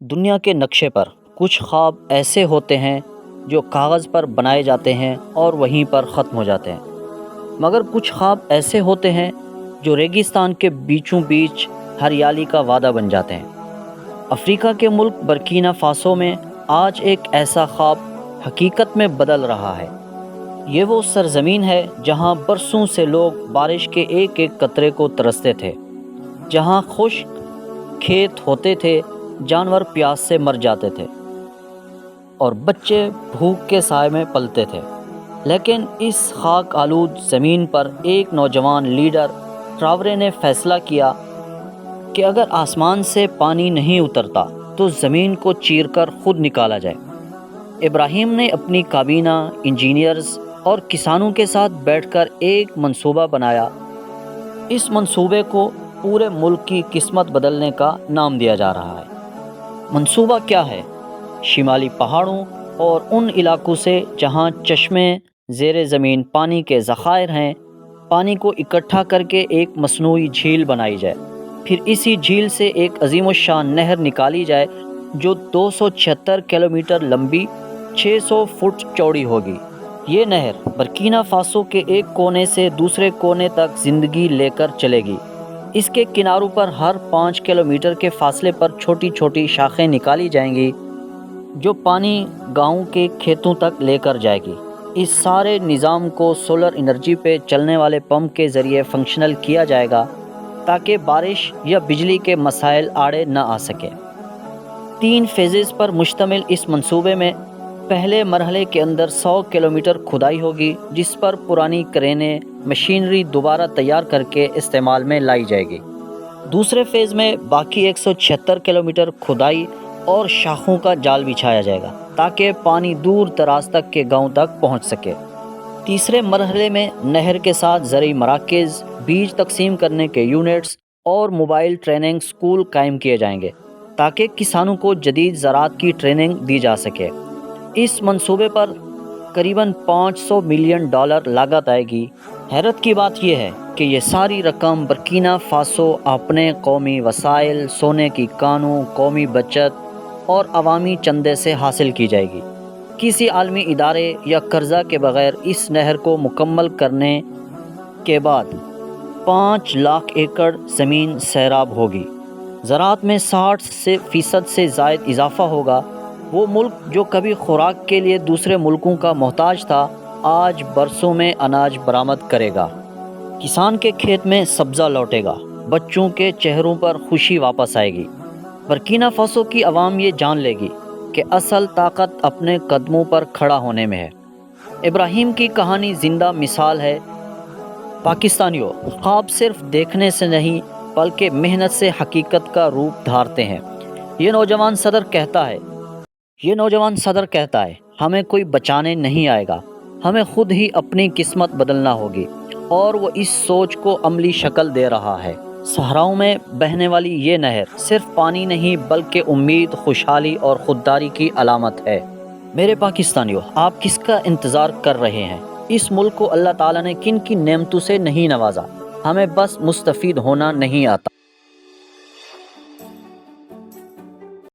دنیا کے نقشے پر کچھ خواب ایسے ہوتے ہیں جو کاغذ پر بنائے جاتے ہیں اور وہیں پر ختم ہو جاتے ہیں، مگر کچھ خواب ایسے ہوتے ہیں جو ریگستان کے بیچوں بیچ ہریالی کا وعدہ بن جاتے ہیں۔ افریقہ کے ملک برکینا فاسو میں آج ایک ایسا خواب حقیقت میں بدل رہا ہے۔ یہ وہ سرزمین ہے جہاں برسوں سے لوگ بارش کے ایک ایک قطرے کو ترستے تھے، جہاں خشک کھیت ہوتے تھے، جانور پیاس سے مر جاتے تھے اور بچے بھوک کے سائے میں پلتے تھے۔ لیکن اس خاک آلود زمین پر ایک نوجوان لیڈر ٹراورے نے فیصلہ کیا کہ اگر آسمان سے پانی نہیں اترتا تو زمین کو چیر کر خود نکالا جائے۔ ابراہیم نے اپنی کابینہ، انجینئرز اور کسانوں کے ساتھ بیٹھ کر ایک منصوبہ بنایا۔ اس منصوبے کو پورے ملک کی قسمت بدلنے کا نام دیا جا رہا ہے۔ منصوبہ کیا ہے؟ شمالی پہاڑوں اور ان علاقوں سے جہاں چشمے زیر زمین پانی کے ذخائر ہیں، پانی کو اکٹھا کر کے ایک مصنوعی جھیل بنائی جائے، پھر اسی جھیل سے ایک عظیم الشان نہر نکالی جائے جو 276 کلومیٹر لمبی، 600 فٹ چوڑی ہوگی۔ یہ نہر برکینا فاسو کے ایک کونے سے دوسرے کونے تک زندگی لے کر چلے گی۔ اس کے کناروں پر ہر 5 کلومیٹر کے فاصلے پر چھوٹی چھوٹی شاخیں نکالی جائیں گی جو پانی گاؤں کے کھیتوں تک لے کر جائے گی۔ اس سارے نظام کو سولر انرجی پہ چلنے والے پمپ کے ذریعے فنکشنل کیا جائے گا تاکہ بارش یا بجلی کے مسائل آڑے نہ آ سکے۔ 3 فیزز پر مشتمل اس منصوبے میں پہلے مرحلے کے اندر 100 کلومیٹر کھدائی ہوگی، جس پر پرانی کرینیں مشینری دوبارہ تیار کر کے استعمال میں لائی جائے گی۔ دوسرے فیز میں باقی 176 کلومیٹر کھدائی اور شاخوں کا جال بچھایا جائے گا تاکہ پانی دور دراز تک کے گاؤں تک پہنچ سکے۔ تیسرے مرحلے میں نہر کے ساتھ زرعی مراکز، بیج تقسیم کرنے کے یونٹس اور موبائل ٹریننگ سکول قائم کیے جائیں گے تاکہ کسانوں کو جدید زراعت کی ٹریننگ دی جا سکے۔ اس منصوبے پر قریباً $500 ملین لاگت آئے گی۔ حیرت کی بات یہ ہے کہ یہ ساری رقم برکینا فاسو اپنے قومی وسائل، سونے کی کانوں، قومی بچت اور عوامی چندے سے حاصل کی جائے گی۔ کسی عالمی ادارے یا قرضہ کے بغیر اس نہر کو مکمل کرنے کے بعد 5 لاکھ ایکڑ زمین سیراب ہوگی۔ زراعت میں 60% سے زائد اضافہ ہوگا۔ وہ ملک جو کبھی خوراک کے لیے دوسرے ملکوں کا محتاج تھا، آج برسوں میں اناج برآمد کرے گا۔ کسان کے کھیت میں سبزہ لوٹے گا، بچوں کے چہروں پر خوشی واپس آئے گی۔ برکینا فاسو کی عوام یہ جان لے گی کہ اصل طاقت اپنے قدموں پر کھڑا ہونے میں ہے۔ ابراہیم کی کہانی زندہ مثال ہے۔ پاکستانیوں، خواب صرف دیکھنے سے نہیں بلکہ محنت سے حقیقت کا روپ دھارتے ہیں۔ یہ نوجوان صدر کہتا ہے، ہمیں کوئی بچانے نہیں آئے گا، ہمیں خود ہی اپنی قسمت بدلنا ہوگی، اور وہ اس سوچ کو عملی شکل دے رہا ہے۔ صحراؤں میں بہنے والی یہ نہر صرف پانی نہیں بلکہ امید، خوشحالی اور خودداری کی علامت ہے۔ میرے پاکستانیوں، آپ کس کا انتظار کر رہے ہیں؟ اس ملک کو اللہ تعالیٰ نے کن کی نعمتوں سے نہیں نوازا؟ ہمیں بس مستفید ہونا نہیں آتا۔